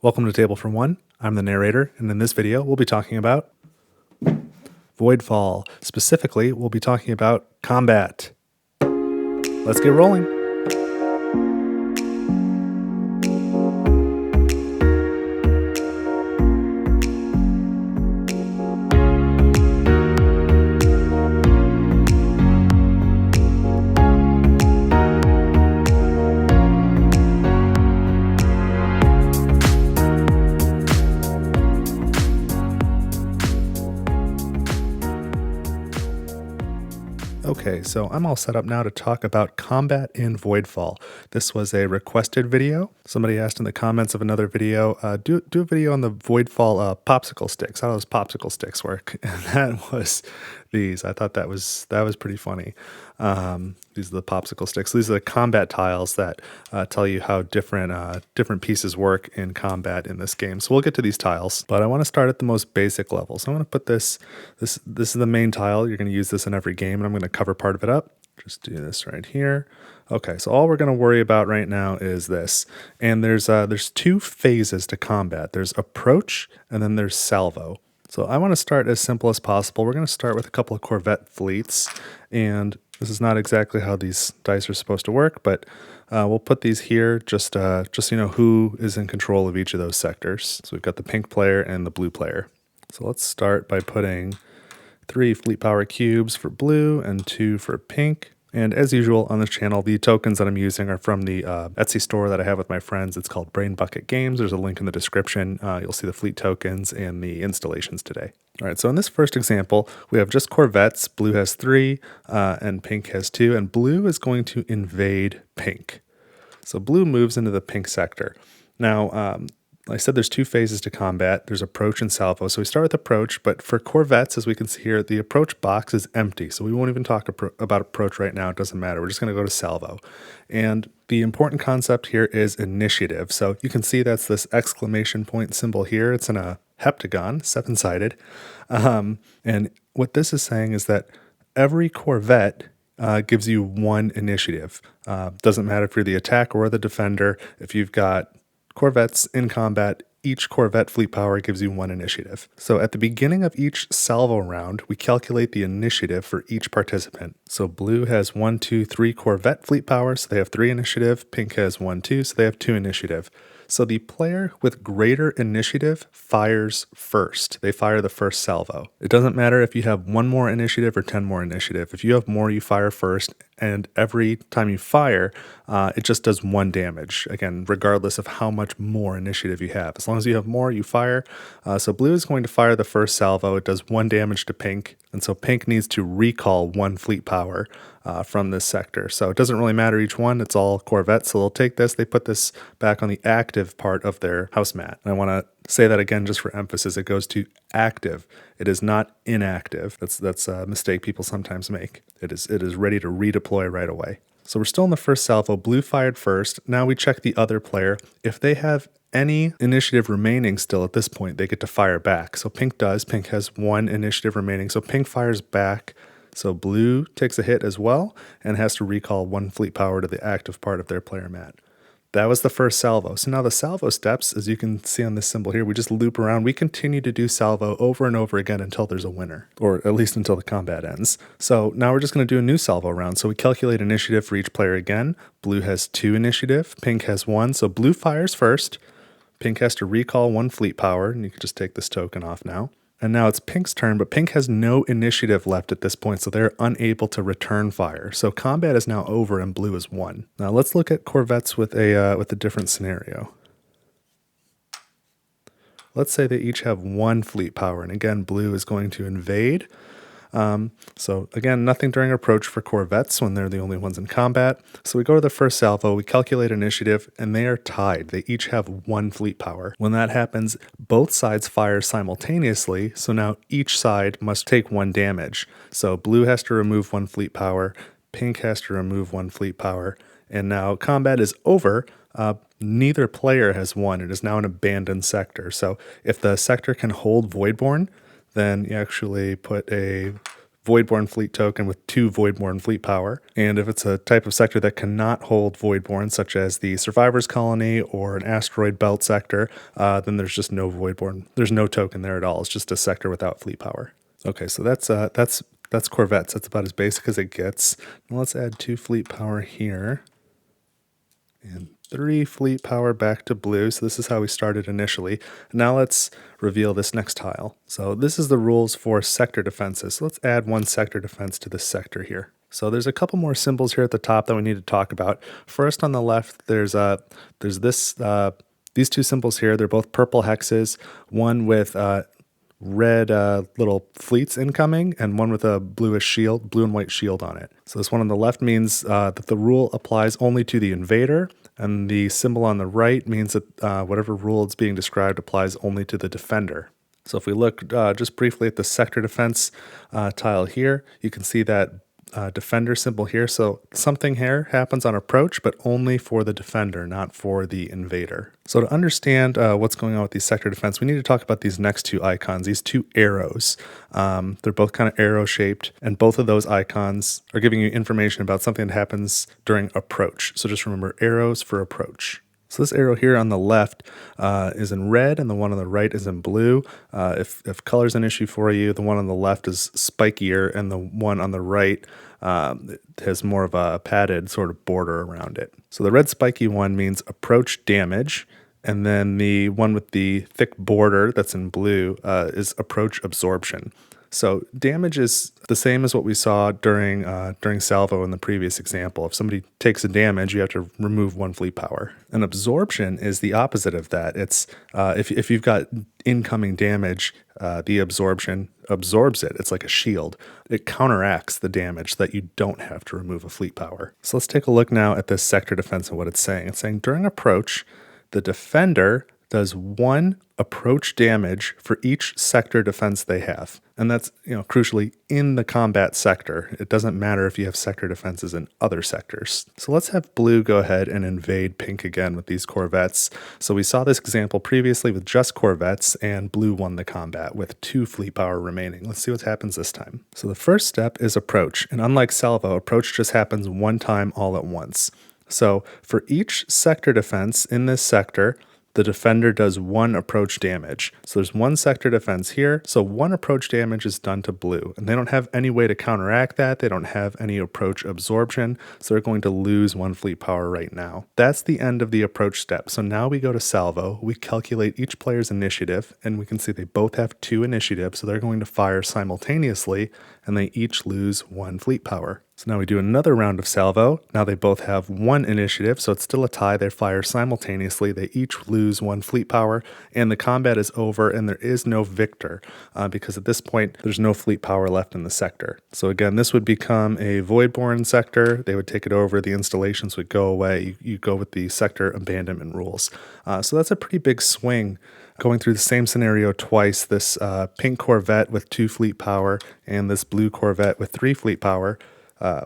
Welcome to Table for One. I'm the narrator, and in this video, we'll be talking about Voidfall. Specifically, we'll be talking about combat. Let's get rolling. Okay, so I'm all set up now to talk about combat in Voidfall. This was a requested video. Somebody asked in the comments of another video, do a video on the Voidfall popsicle sticks. How does popsicle sticks work? And that was these. I thought that was pretty funny. These are the popsicle sticks. These are the combat tiles that tell you how different pieces work in combat in this game. So we'll get to these tiles, but I want to start at the most basic level. So I'm going to put this is the main tile. You're going to use this in every game, and I'm going to cover part of it up. Just do this right here. Okay, so all we're going to worry about right now is this. And there's two phases to combat. There's approach, and then there's salvo. So I want to start as simple as possible. We're going to start with a couple of Corvette fleets, and this is not exactly how these dice are supposed to work, but we'll put these here just so you know who is in control of each of those sectors. So we've got the pink player and the blue player. So let's start by putting 3 fleet power cubes for blue and 2 for pink. And as usual on this channel, the tokens that I'm using are from the Etsy store that I have with my friends. It's called Brain Bucket Games. There's a link in the description. You'll see the fleet tokens and the installations today. All right, so in this first example, we have just Corvettes. Blue has 3 and pink has 2. And blue is going to invade pink. So blue moves into the pink sector. Now, I said there's 2 phases to combat. There's approach and salvo. So we start with approach, but for Corvettes, as we can see here, the approach box is empty. So we won't even talk about approach right now. It doesn't matter. We're just going to go to salvo. And the important concept here is initiative. So you can see that's this exclamation point symbol here. It's in a heptagon, 7-sided. And what this is saying is that every Corvette gives you 1 initiative. Doesn't matter if you're the attacker or the defender. If you've got Corvettes in combat, each Corvette fleet power gives you 1 initiative. So at the beginning of each salvo round, we calculate the initiative for each participant. So blue has 1, 2, 3 Corvette fleet power, so they have 3 initiative. Pink has 1, 2, so they have 2 initiative. So the player with greater initiative fires first. They fire the first salvo. It doesn't matter if you have 1 more initiative or 10 more initiative. If you have more, you fire first, and every time you fire, it just does 1 damage. Again, regardless of how much more initiative you have. As long as you have more, you fire. So blue is going to fire the first salvo. It does 1 damage to pink, and so pink needs to recall 1 fleet power from this sector. So it doesn't really matter each one. It's all Corvettes. So they'll take this. They put this back on the active part of their house mat. And I want to say that again just for emphasis. It goes to active. It is not inactive. That's a mistake people sometimes make. It is ready to redeploy right away. So we're still in the first salvo. Blue fired first. Now we check the other player. If they have any initiative remaining still at this point, they get to fire back. So pink does. Pink has 1 initiative remaining. So pink fires back. So blue takes a hit as well and has to recall 1 fleet power to the active part of their player mat. That was the first salvo. So now the salvo steps, as you can see on this symbol here, we just loop around. We continue to do salvo over and over again until there's a winner, or at least until the combat ends. So now we're just going to do a new salvo round. So we calculate initiative for each player again. Blue has 2 initiative. Pink has 1. So blue fires first. Pink has to recall 1 fleet power, and you can just take this token off now. And now it's pink's turn, but pink has no initiative left at this point, so they're unable to return fire. So combat is now over and blue is 1. Now let's look at Corvettes with a different scenario. Let's say they each have 1 fleet power, and again, blue is going to invade. So again, nothing during approach for Corvettes when they're the only ones in combat. So we go to the first salvo, we calculate initiative, and they are tied. They each have 1 fleet power. When that happens, both sides fire simultaneously, so now each side must take 1 damage. So blue has to remove 1 fleet power, pink has to remove 1 fleet power, and now combat is over. Neither player has won. It is now an abandoned sector. So if the sector can hold Voidborn, then you actually put a Voidborn fleet token with 2 Voidborn fleet power. And if it's a type of sector that cannot hold Voidborn, such as the Survivors Colony or an asteroid belt sector, then there's just no Voidborn. There's no token there at all. It's just a sector without fleet power. Okay, so that's corvettes. That's about as basic as it gets. Now let's add 2 fleet power here. And 3 fleet power back to blue. So this is how we started initially. Now let's reveal this next tile. So this is the rules for sector defenses. So let's add 1 sector defense to this sector here. So there's a couple more symbols here at the top that we need to talk about. First on the left, there's these 2 symbols here. They're both purple hexes, one with red little fleets incoming and one with a bluish shield, blue and white shield on it. So this one on the left means that the rule applies only to the invader, and the symbol on the right means that whatever rule is being described applies only to the defender. So if we look just briefly at the sector defense tile here, you can see that defender symbol here. So something here happens on approach, but only for the defender, not for the invader. So to understand what's going on with these sector defense, we need to talk about these next 2 icons, these 2 arrows. They're both kind of arrow shaped, and both of those icons are giving you information about something that happens during approach. So just remember arrows for approach. So this arrow here on the left is in red, and the one on the right is in blue. If color's an issue for you, the one on the left is spikier, and the one on the right has more of a padded sort of border around it. So the red spiky one means approach damage, and then the one with the thick border that's in blue is approach absorption. So damage is the same as what we saw during Salvo in the previous example. If somebody takes a damage, you have to remove 1 fleet power. And absorption is the opposite of that. It's if you've got incoming damage, the absorption absorbs it. It's like a shield. It counteracts the damage that you don't have to remove a fleet power. So let's take a look now at this sector defense and what it's saying. It's saying during approach, the defender does 1 approach damage for each sector defense they have. And that's, crucially in the combat sector. It doesn't matter if you have sector defenses in other sectors. So let's have blue go ahead and invade pink again with these corvettes. So we saw this example previously with just corvettes, and blue won the combat with 2 fleet power remaining. Let's see what happens this time. So the first step is approach. And unlike Salvo, approach just happens 1 time all at once. So for each sector defense in this sector, the defender does 1 approach damage. So there's 1 sector defense here, so 1 approach damage is done to blue. And they don't have any way to counteract that. They don't have any approach absorption, so they're going to lose 1 fleet power right now. That's the end of the approach step. So now we go to Salvo, we calculate each player's initiative, and we can see they both have 2 initiatives, so they're going to fire simultaneously, and they each lose 1 fleet power. So now we do another round of Salvo. Now they both have 1 initiative, so it's still a tie. They fire simultaneously. They each lose 1 fleet power, and the combat is over, and there is no victor because at this point, there's no fleet power left in the sector. So again, this would become a Voidborn sector. They would take it over. The installations would go away. You go with the sector abandonment rules. So that's a pretty big swing. Going through the same scenario twice, this pink Corvette with 2 fleet power and this blue Corvette with 3 fleet power.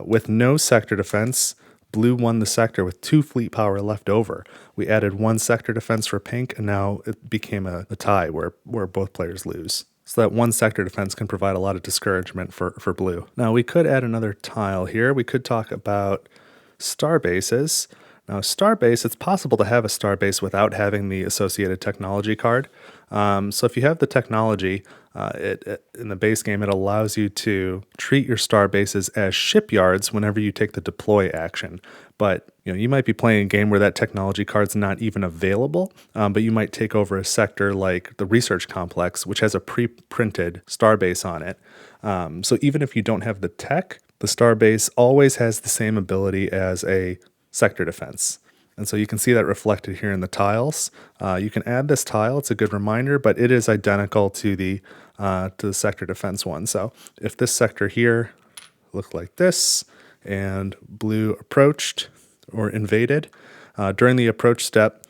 With no sector defense, blue won the sector with 2 fleet power left over. We added 1 sector defense for pink, and now it became a tie where both players lose. So that 1 sector defense can provide a lot of discouragement for blue. Now we could add another tile here. We could talk about Starbases. Now Starbase, it's possible to have a Starbase without having the associated technology card. So if you have the technology, in the base game, it allows you to treat your Starbases as shipyards whenever you take the deploy action. But you might be playing a game where that technology card's not even available, but you might take over a sector like the research complex, which has a pre-printed Starbase on it. So even if you don't have the tech, the Starbase always has the same ability as a sector defense. And so you can see that reflected here in the tiles. You can add this tile, it's a good reminder, but it is identical to the sector defense one. So if this sector here looked like this, and blue approached or invaded, during the approach step,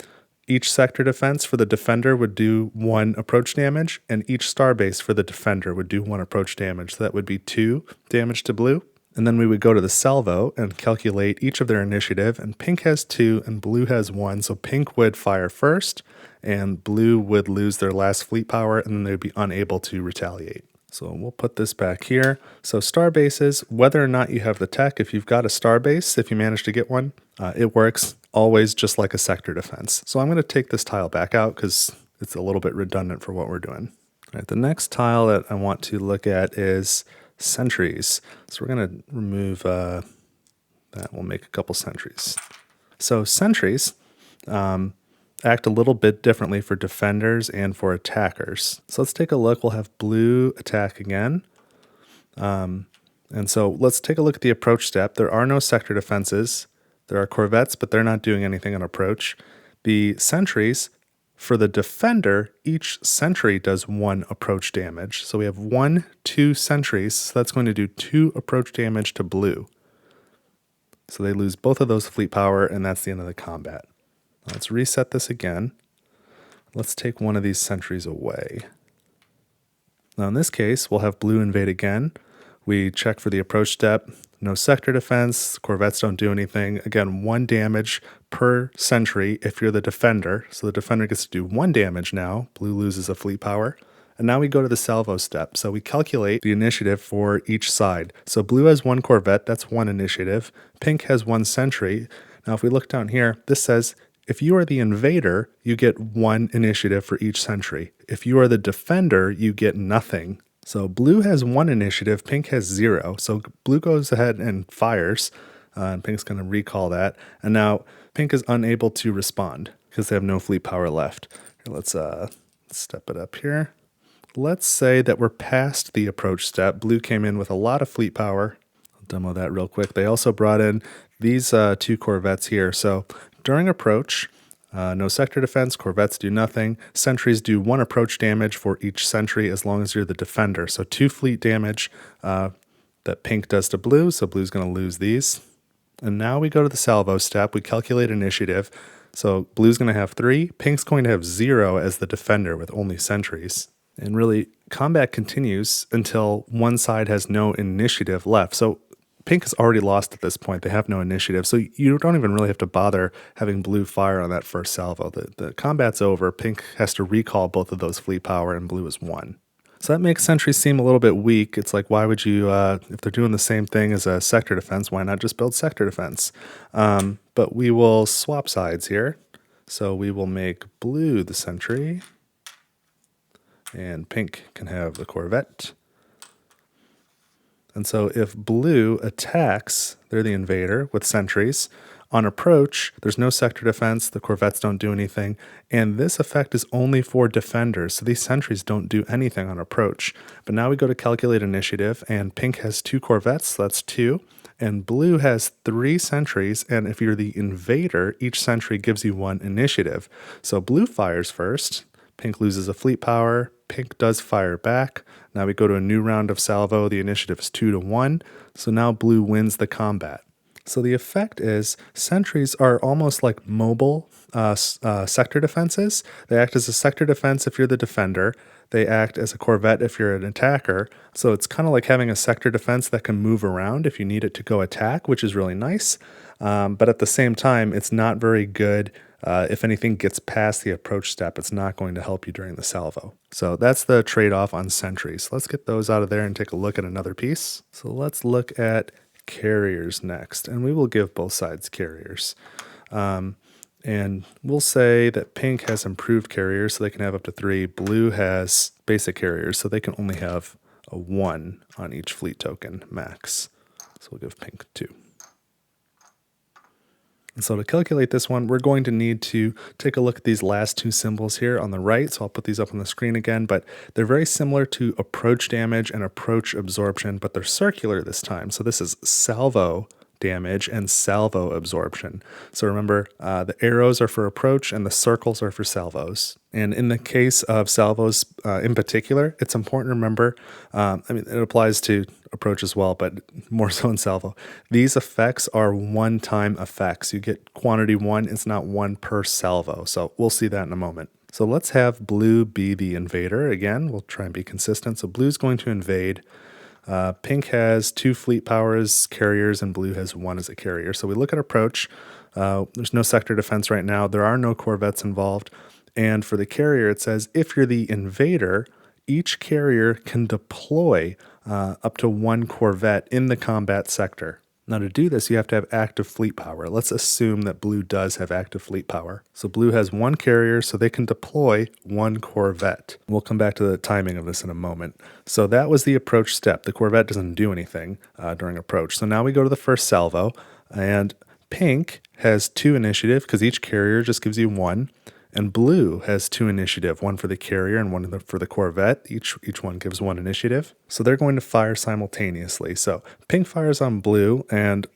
each sector defense for the defender would do 1 approach damage, and each Starbase for the defender would do 1 approach damage. So that would be 2 damage to blue. And then we would go to the Salvo and calculate each of their initiative, and pink has 2 and blue has 1, so pink would fire first, and blue would lose their last fleet power, and then they would be unable to retaliate. So we'll put this back here. So Starbases, whether or not you have the tech, if you've got a Starbase, if you manage to get one, it works always just like a sector defense. So I'm going to take this tile back out because it's a little bit redundant for what we're doing. All right, the next tile that I want to look at is Sentries. So we're going to remove that. We'll make a couple Sentries. So Sentries act a little bit differently for defenders and for attackers. So let's take a look. We'll have blue attack again. And so let's take a look at the approach step. There are no sector defenses. There are corvettes, but they're not doing anything on approach. The sentries, for the defender, each sentry does 1 approach damage. So we have 1, 2 sentries. So that's going to do 2 approach damage to blue. So they lose both of those fleet power, and that's the end of the combat. Let's reset this again. Let's take one of these sentries away. Now in this case, we'll have blue invade again. We check for the approach step. No sector defense. Corvettes don't do anything. Again, 1 damage per sentry if you're the defender. So the defender gets to do 1 damage now. Blue loses a fleet power. And now we go to the salvo step. So we calculate the initiative for each side. So blue has 1 corvette. That's 1 initiative. Pink has 1 sentry. Now if we look down here, this says if you are the invader, you get 1 initiative for each sentry. If you are the defender, you get nothing. So blue has 1 initiative, pink has 0. So blue goes ahead and fires, and pink's going to recall that. And now pink is unable to respond because they have no fleet power left. Here, let's step it up here. Let's say that we're past the approach step. Blue came in with a lot of fleet power. I'll demo that real quick. They also brought in these 2 corvettes here. So during approach, no sector defense, corvettes do nothing. Sentries do 1 approach damage for each sentry as long as you're the defender. So 2 fleet damage that pink does to blue, so blue's going to lose these. And now we go to the salvo step. We calculate initiative. So blue's going to have 3, pink's going to have 0 as the defender with only sentries. And really, combat continues until one side has no initiative left. So pink has already lost at this point. They have no initiative. So you don't even really have to bother having blue fire on that first salvo. The combat's over. Pink has to recall both of those fleet power, and blue is 1. So that makes sentries seem a little bit weak. It's like, why would you, if they're doing the same thing as a sector defense, why not just build sector defense? But we will swap sides here. So we will make blue the sentry, and pink can have the corvette. And so if blue attacks, they're the invader with sentries. On approach, there's no sector defense, the corvettes don't do anything, and this effect is only for defenders, so these sentries don't do anything on approach. But now we go to calculate initiative, and pink has 2 corvettes, so that's 2, and blue has 3 sentries, and if you're the invader, each sentry gives you 1 initiative. So blue fires first, pink loses a fleet power, pink does fire back. Now we go to a new round of salvo. The initiative is 2-1. So now blue wins the combat. So the effect is sentries are almost like mobile sector defenses. They act as a sector defense if you're the defender. They act as a corvette if you're an attacker. So it's kind of like having a sector defense that can move around if you need it to go attack, which is really nice. But at the same time, it's not very good. If anything gets past the approach step, it's not going to help you during the salvo. So that's the trade-off on sentries. Let's get those out of there and take a look at another piece. So let's look at carriers next, and we will give both sides carriers. And we'll say that pink has improved carriers, so they can have up to 3. Blue has basic carriers, so they can only have a 1 on each fleet token max. So we'll give pink 2. And so to calculate this one, we're going to need to take a look at these last 2 symbols here on the right. So I'll put these up on the screen again, but they're very similar to approach damage and approach absorption, but they're circular this time. So this is salvo damage and salvo absorption. So remember, the arrows are for approach and the circles are for salvos. And in the case of salvos in particular, it's important to remember, it applies to approach as well, but more so in salvo. These effects are one-time effects. You get quantity 1, it's not 1 per salvo. So we'll see that in a moment. So let's have blue be the invader. Again, we'll try and be consistent. So blue's going to invade. Pink has 2 fleet powers, carriers, and blue has 1 as a carrier. So we look at approach. There's no sector defense right now. There are no corvettes involved. And for the carrier, it says if you're the invader, each carrier can deploy up to one corvette in the combat sector. Now to do this, you have to have active fleet power. Let's assume that blue does have active fleet power. So blue has one carrier, so they can deploy one corvette. We'll come back to the timing of this in a moment. So that was the approach step. The corvette doesn't do anything during approach. So now we go to the first salvo, and pink has 2 initiative because each carrier just gives you 1. And blue has 2 initiative, 1 for the carrier and 1 for the corvette. Each one gives 1 initiative. So they're going to fire simultaneously. So pink fires on blue, and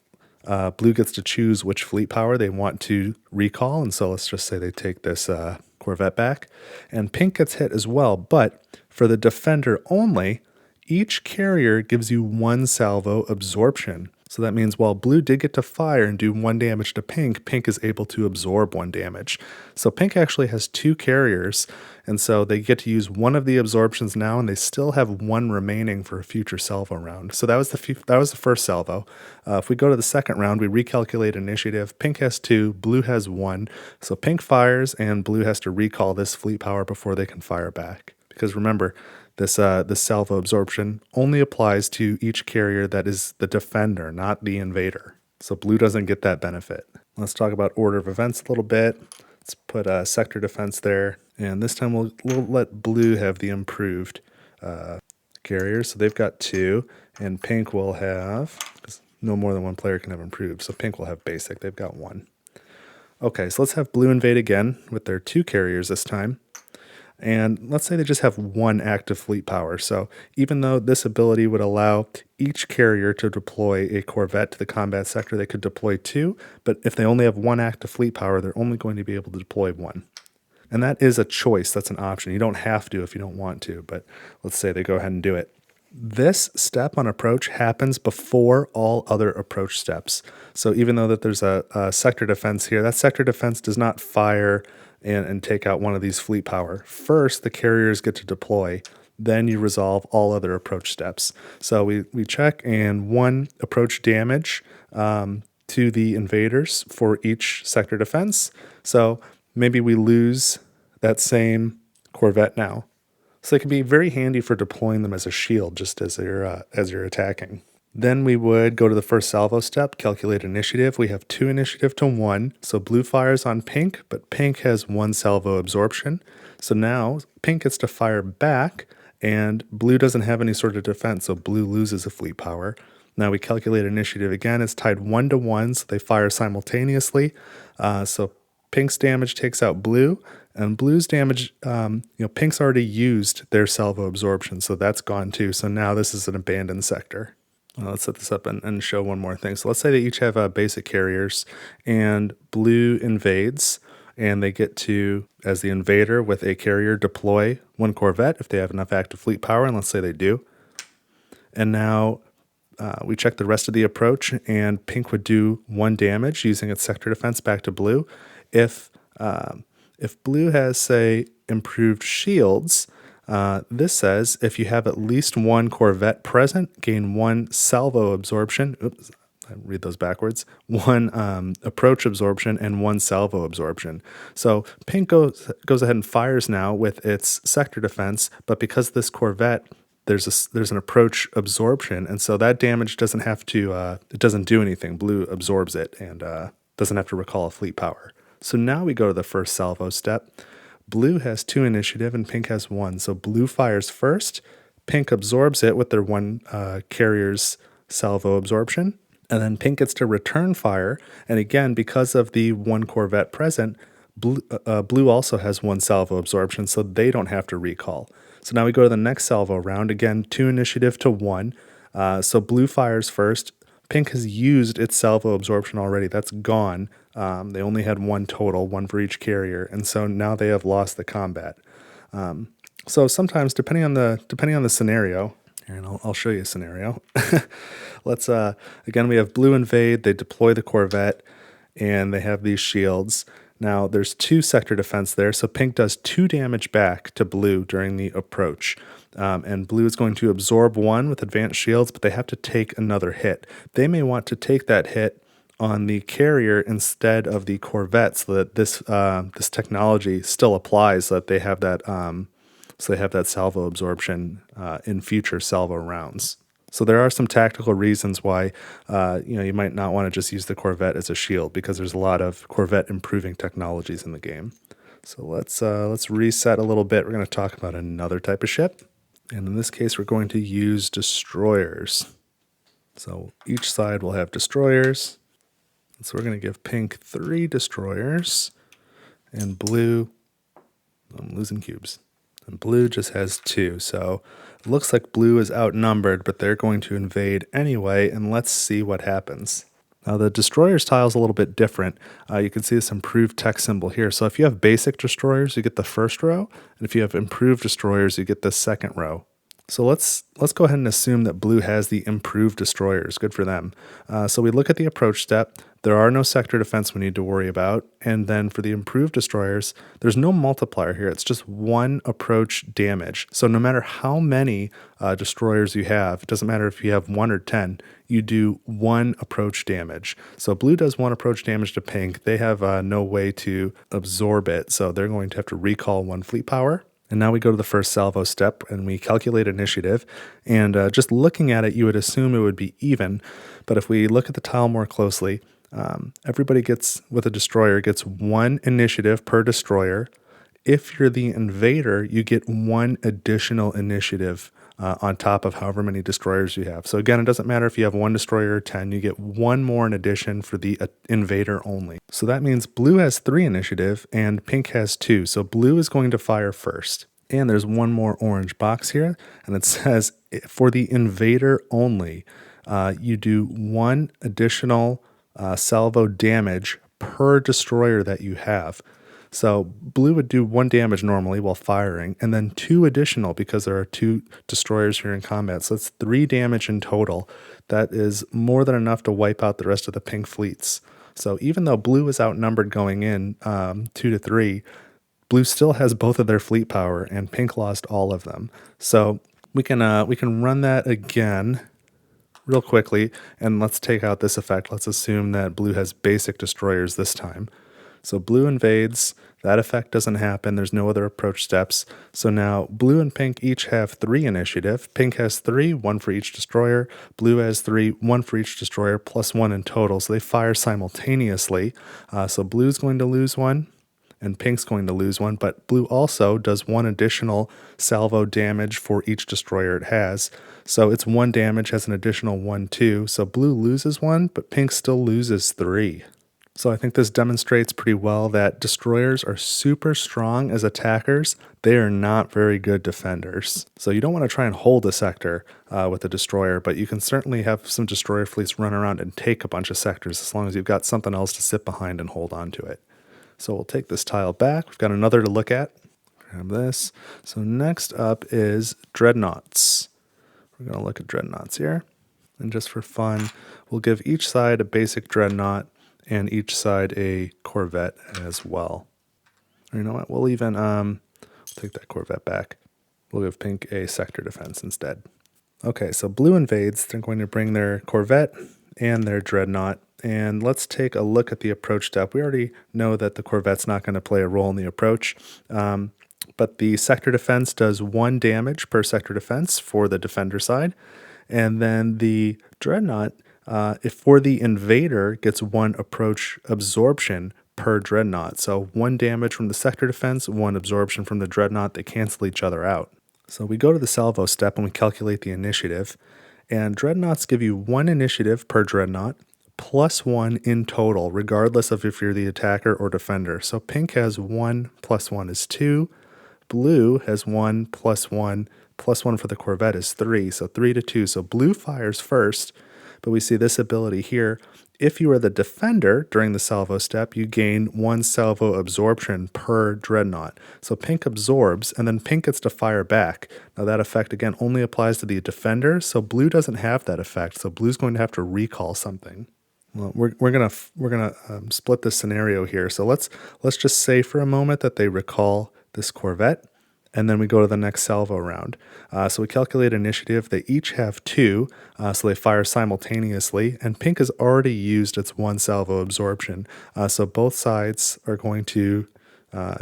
blue gets to choose which fleet power they want to recall. And so let's just say they take this corvette back. And pink gets hit as well, but for the defender only, each carrier gives you 1 salvo absorption. So that means while blue did get to fire and do 1 damage to pink, pink is able to absorb 1 damage. So pink actually has 2 carriers, and so they get to use 1 of the absorptions now, and they still have 1 remaining for a future salvo round. So that was the first salvo. If we go to the second round, we recalculate initiative. Pink has 2, blue has 1. So pink fires, and blue has to recall this fleet power before they can fire back. Because remember, this salvo absorption only applies to each carrier that is the defender, not the invader. So blue doesn't get that benefit. Let's talk about order of events a little bit. Let's put sector defense there. And this time we'll let blue have the improved carriers. So they've got 2, and pink will have, because no more than 1 player can have improved. So pink will have basic. They've got 1. Okay, so let's have blue invade again with their 2 carriers this time. And let's say they just have 1 active fleet power. So even though this ability would allow each carrier to deploy a corvette to the combat sector, they could deploy 2. But if they only have 1 active fleet power, they're only going to be able to deploy 1. And that is a choice. That's an option. You don't have to if you don't want to, but let's say they go ahead and do it. This step on approach happens before all other approach steps. So even though that there's a sector defense here, that sector defense does not fire and take out 1 of these fleet power. First, the carriers get to deploy. Then you resolve all other approach steps. So we check, and 1 approach damage to the invaders for each sector defense. So maybe we lose that same corvette now. So it can be very handy for deploying them as a shield just as you're attacking. Then we would go to the first salvo step, calculate initiative. We have 2 initiative to 1. So blue fires on pink, but pink has 1 salvo absorption. So now pink gets to fire back, and blue doesn't have any sort of defense, so blue loses a fleet power. Now we calculate initiative again. It's tied 1 to 1, so they fire simultaneously. So pink's damage takes out blue, and blue's damage, pink's already used their salvo absorption, so that's gone too. So now this is an abandoned sector. Let's set this up and show one more thing. So let's say they each have basic carriers, and blue invades, and they get to, as the invader with a carrier, deploy 1 corvette if they have enough active fleet power, and let's say they do. And now we check the rest of the approach, and pink would do 1 damage using its sector defense back to blue. If blue has, say, improved shields, this says if you have at least 1 corvette present, gain 1 salvo absorption. Oops, I read those backwards. 1 approach absorption and 1 salvo absorption. So pink goes ahead and fires now with its sector defense, but because this corvette, there's an approach absorption, and so that damage doesn't have to it doesn't do anything. Blue absorbs it and doesn't have to recall a fleet power. So now we go to the first salvo step. Blue has 2 initiative and pink has 1. So blue fires first, pink absorbs it with their 1 carrier's salvo absorption, and then pink gets to return fire. And again, because of the 1 corvette present, blue also has 1 salvo absorption, so they don't have to recall. So now we go to the next salvo round. Again, 2 initiative to 1. So blue fires first. Pink has used its salvo absorption already. That's gone. They only had 1 total, 1 for each carrier, and so now they have lost the combat. So sometimes, depending on the scenario, and I'll show you a scenario. Let's again, we have blue invade. They deploy the corvette, and they have these shields. Now there's 2 sector defense there, so pink does 2 damage back to blue during the approach. And blue is going to absorb 1 with advanced shields, but they have to take another hit. They may want to take that hit on the carrier instead of the corvette, so that this technology still applies, so that they have that so they have that salvo absorption in future salvo rounds. So there are some tactical reasons why you might not want to just use the Corvette as a shield, because there's a lot of Corvette improving technologies in the game. So let's reset a little bit. We're going to talk about another type of ship, and in this case we're going to use destroyers. So each side will have destroyers. So we're going to give pink 3 destroyers, and blue, I'm losing cubes, and blue just has 2. So it looks like blue is outnumbered, but they're going to invade anyway, and let's see what happens. Now the destroyers tile is a little bit different. You can see this improved text symbol here. So if you have basic destroyers, you get the first row, and if you have improved destroyers, you get the second row. So let's go ahead and assume that blue has the improved destroyers. Good for them. So we look at the approach step. There are no sector defense we need to worry about. And then for the improved destroyers, there's no multiplier here. It's just 1 approach damage. So no matter how many destroyers you have, it doesn't matter if you have 1 or 10, you do 1 approach damage. So blue does 1 approach damage to pink. They have no way to absorb it, so they're going to have to recall 1 fleet power. And now we go to the first salvo step and we calculate initiative. And just looking at it, you would assume it would be even. But if we look at the tile more closely, everybody with a destroyer gets 1 initiative per destroyer. If you're the invader, you get 1 additional initiative on top of however many destroyers you have. So again, it doesn't matter if you have 1 destroyer or 10, you get 1 more in addition for the invader only. So that means blue has 3 initiative and pink has 2. So blue is going to fire first. And there's 1 more orange box here, and it says for the invader only, you do 1 additional salvo damage per destroyer that you have. So blue would do 1 damage normally while firing, and then 2 additional because there are 2 destroyers here in combat. So that's 3 damage in total. That is more than enough to wipe out the rest of the pink fleets. So even though blue is outnumbered going in 2 to 3, blue still has both of their fleet power, and pink lost all of them. So we can run that again real quickly, and let's take out this effect. Let's assume that blue has basic destroyers this time. So blue invades, that effect doesn't happen, there's no other approach steps. So now blue and pink each have 3 initiative. Pink has 3, 1 for each destroyer. Blue has 3, 1 for each destroyer, plus 1 in total. So they fire simultaneously. So blue's going to lose 1, and pink's going to lose 1, but blue also does 1 additional salvo damage for each destroyer it has. So its 1 damage has an additional 1 too. So blue loses 1, but pink still loses 3. So I think this demonstrates pretty well that destroyers are super strong as attackers. They are not very good defenders. So you don't want to try and hold a sector with a destroyer, but you can certainly have some destroyer fleets run around and take a bunch of sectors as long as you've got something else to sit behind and hold on to it. So we'll take this tile back. We've got another to look at. Grab this. So next up is Dreadnoughts. We're going to look at Dreadnoughts here. And just for fun, we'll give each side a basic Dreadnought and each side a Corvette as well. Or you know what? We'll even take that Corvette back. We'll give pink a sector defense instead. Okay, so blue invades. They're going to bring their Corvette and their Dreadnought. And let's take a look at the approach step. We already know that the Corvette's not going to play a role in the approach, but the sector defense does 1 damage per sector defense for the defender side. And then the Dreadnought, if for the invader, gets 1 approach absorption per Dreadnought. So 1 damage from the sector defense, 1 absorption from the Dreadnought. They cancel each other out. So we go to the salvo step and we calculate the initiative. And Dreadnoughts give you 1 initiative per Dreadnought, plus 1 in total, regardless of if you're the attacker or defender. So pink has 1 plus 1 is 2. Blue has 1 plus 1 plus 1 for the Corvette is 3. So 3 to 2. So blue fires first, but we see this ability here. If you are the defender during the salvo step, you gain 1 salvo absorption per Dreadnought. So pink absorbs, and then pink gets to fire back. Now that effect, again, only applies to the defender, so blue doesn't have that effect. So blue's going to have to recall something. Well, we're gonna split this scenario here. So let's just say for a moment that they recall this Corvette, and then we go to the next salvo round. So we calculate initiative. They each have 2, so they fire simultaneously, and pink has already used its 1 salvo absorption. So both sides are going to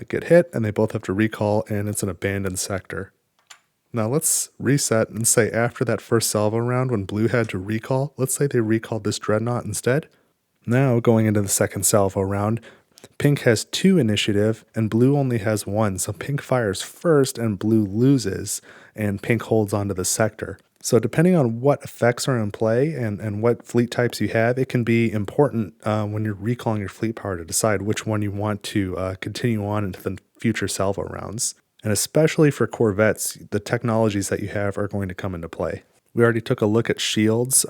get hit, and they both have to recall, and it's an abandoned sector. Now let's reset and say after that first salvo round when blue had to recall, let's say they recalled this Dreadnought instead. Now going into the second salvo round, pink has 2 initiative and blue only has 1, so pink fires first and blue loses, and pink holds onto the sector. So depending on what effects are in play and what fleet types you have, it can be important when you're recalling your fleet power to decide which one you want to continue on into the future salvo rounds. And especially for corvettes, the technologies that you have are going to come into play. We already took a look at shields,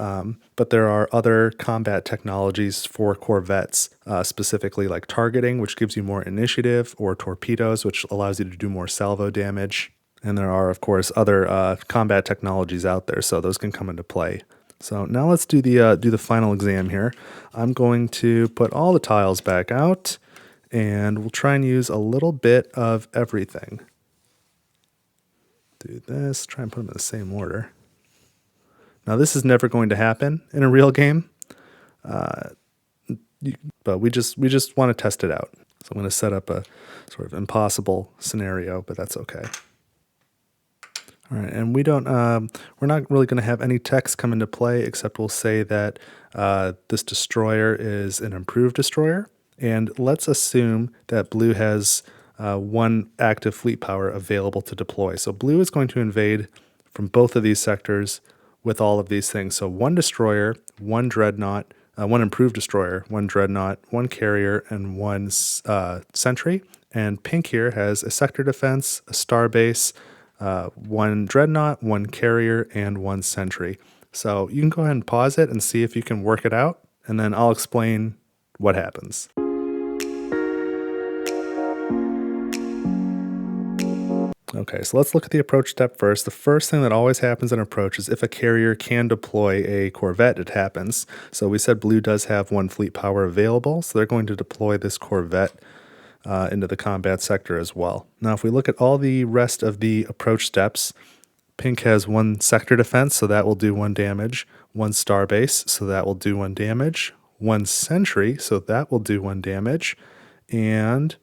but there are other combat technologies for corvettes, specifically like targeting, which gives you more initiative, or torpedoes, which allows you to do more salvo damage. And there are, of course, other combat technologies out there, so those can come into play. So now let's do the final exam here. I'm going to put all the tiles back out, and we'll try and use a little bit of everything. Do this, try and put them in the same order. Now this is never going to happen in a real game, but we just want to test it out. So I'm going to set up a sort of impossible scenario, but that's okay. All right, and we're not really going to have any text come into play, except we'll say that this destroyer is an improved destroyer, and let's assume that blue has 1 active fleet power available to deploy. So blue is going to invade from both of these sectors with all of these things. So 1 destroyer, 1 dreadnought, 1 improved destroyer, 1 dreadnought, 1 carrier, and 1 sentry. And pink here has a sector defense, a starbase, 1 dreadnought, 1 carrier, and 1 sentry. So you can go ahead and pause it and see if you can work it out, and then I'll explain what happens. Okay, so let's look at the approach step first. The first thing that always happens in approach is if a carrier can deploy a corvette, it happens. So we said blue does have 1 fleet power available, so they're going to deploy this corvette into the combat sector as well. Now, if we look at all the rest of the approach steps, pink has 1 sector defense, so that will do 1 damage, 1 starbase, so that will do 1 damage, 1 sentry, so that will do 1 damage, and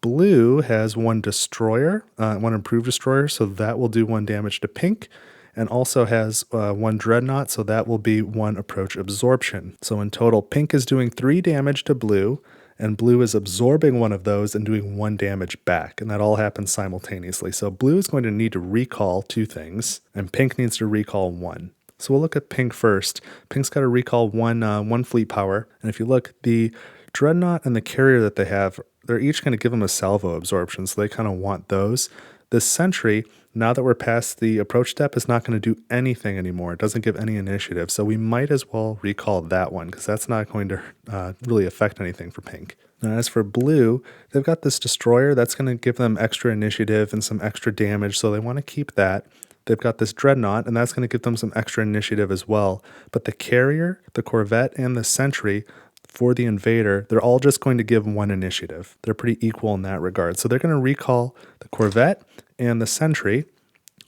blue has 1 destroyer, 1 improved destroyer, so that will do 1 damage to pink, and also has 1 dreadnought, so that will be 1 approach absorption. So in total, pink is doing 3 damage to blue, and blue is absorbing 1 of those and doing 1 damage back, and that all happens simultaneously. So blue is going to need to recall 2 things, and pink needs to recall 1. So we'll look at pink first. Pink's got to recall 1 fleet power, and if you look, the dreadnought and the carrier that they have, they're each going to give them a salvo absorption, so they kind of want those. This sentry, now that we're past the approach step, is not going to do anything anymore. It doesn't give any initiative, so we might as well recall that one, because that's not going to really affect anything for pink. Now, as for blue, they've got this destroyer that's going to give them extra initiative and some extra damage, so they want to keep that. They've got this dreadnought, and that's going to give them some extra initiative as well. But the carrier, the corvette, and the sentry, for the invader, they're all just going to give 1 initiative. They're pretty equal in that regard. So they're going to recall the corvette and the sentry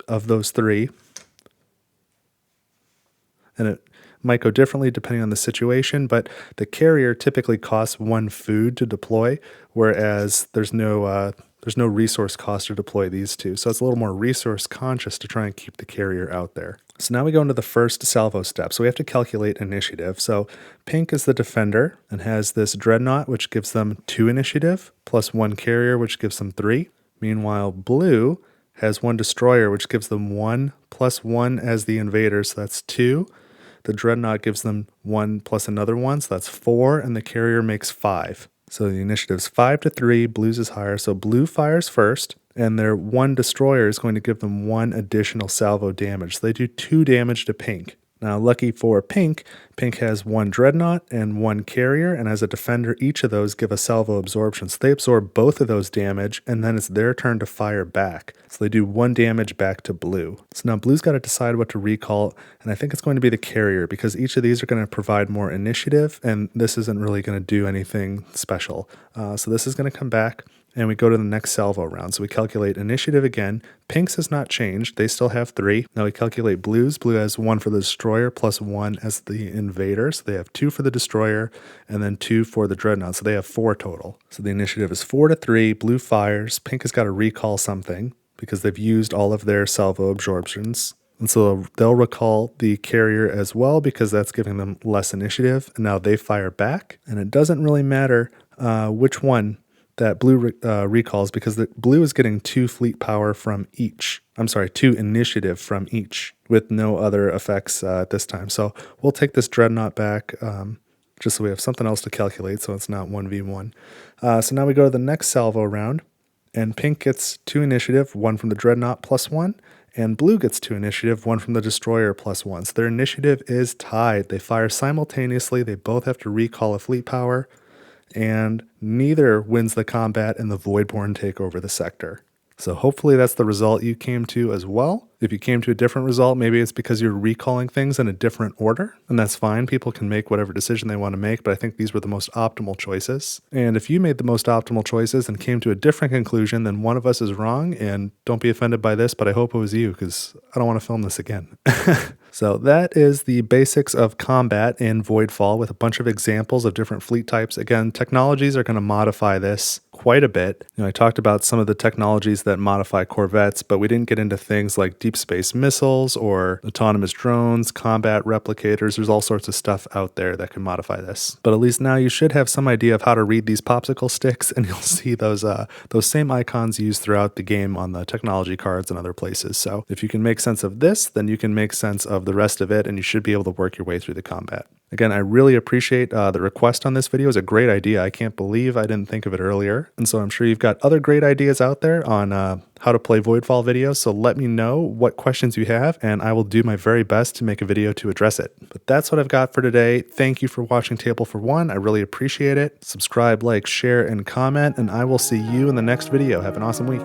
of those 3. And it might go differently depending on the situation, but the carrier typically costs 1 food to deploy, whereas there's no resource cost to deploy these 2. So it's a little more resource conscious to try and keep the carrier out there. So now we go into the first salvo step. So we have to calculate initiative. So pink is the defender and has this dreadnought, which gives them 2 initiative, plus 1 carrier, which gives them 3. Meanwhile, blue has 1 destroyer, which gives them 1 plus 1 as the invader, so that's 2. The dreadnought gives them 1 plus another 1, so that's 4, and the carrier makes 5. So the initiative's 5 to 3, blue's is higher, so blue fires first, and their 1 destroyer is going to give them 1 additional salvo damage. So they do 2 damage to pink. Now, lucky for pink, pink has 1 dreadnought and 1 carrier, and as a defender, each of those give a salvo absorption. So they absorb both of those damage, and then it's their turn to fire back. So they do 1 damage back to blue. So now blue's got to decide what to recall, and I think it's going to be the carrier, because each of these are going to provide more initiative, and this isn't really going to do anything special. So this is going to come back, and we go to the next salvo round. So we calculate initiative again. Pink's has not changed. They still have 3. Now we calculate blues. Blue has 1 for the destroyer plus 1 as the invader. So they have 2 for the destroyer and then 2 for the dreadnought. So they have 4 total. So the initiative is 4-3. Blue fires. Pink has got to recall something because they've used all of their salvo absorptions. And so they'll recall the carrier as well because that's giving them less initiative. And now they fire back. And it doesn't really matter which one that blue recalls because the blue is getting 2 fleet power from each. I'm sorry, 2 initiative from each with no other effects at this time. So we'll take this dreadnought back just so we have something else to calculate so it's not 1v1. So now we go to the next salvo round. And pink gets 2 initiative, 1 from the dreadnought plus 1. And blue gets 2 initiative, 1 from the destroyer plus 1. So their initiative is tied. They fire simultaneously. They both have to recall a fleet power. And neither wins the combat and the Voidborn take over the sector. So hopefully that's the result you came to as well. If you came to a different result, maybe it's because you're recalling things in a different order, and that's fine. People can make whatever decision they want to make, but I think these were the most optimal choices. And if you made the most optimal choices and came to a different conclusion, then one of us is wrong, and don't be offended by this, but I hope it was you, because I don't want to film this again. So that is the basics of combat in Voidfall with a bunch of examples of different fleet types. Again, technologies are going to modify this quite a bit. I talked about some of the technologies that modify corvettes, but we didn't get into things like deep space missiles or autonomous drones, combat replicators. There's all sorts of stuff out there that can modify this. But at least now you should have some idea of how to read these popsicle sticks, and you'll see those same icons used throughout the game on the technology cards and other places. So if you can make sense of this, then you can make sense of the rest of it, and you should be able to work your way through the combat. Again, I really appreciate the request on this video. It's a great idea. I can't believe I didn't think of it earlier. And so I'm sure you've got other great ideas out there on how to play Voidfall videos. So let me know what questions you have, and I will do my very best to make a video to address it. But that's what I've got for today. Thank you for watching Table for One. I really appreciate it. Subscribe, like, share, and comment, and I will see you in the next video. Have an awesome week.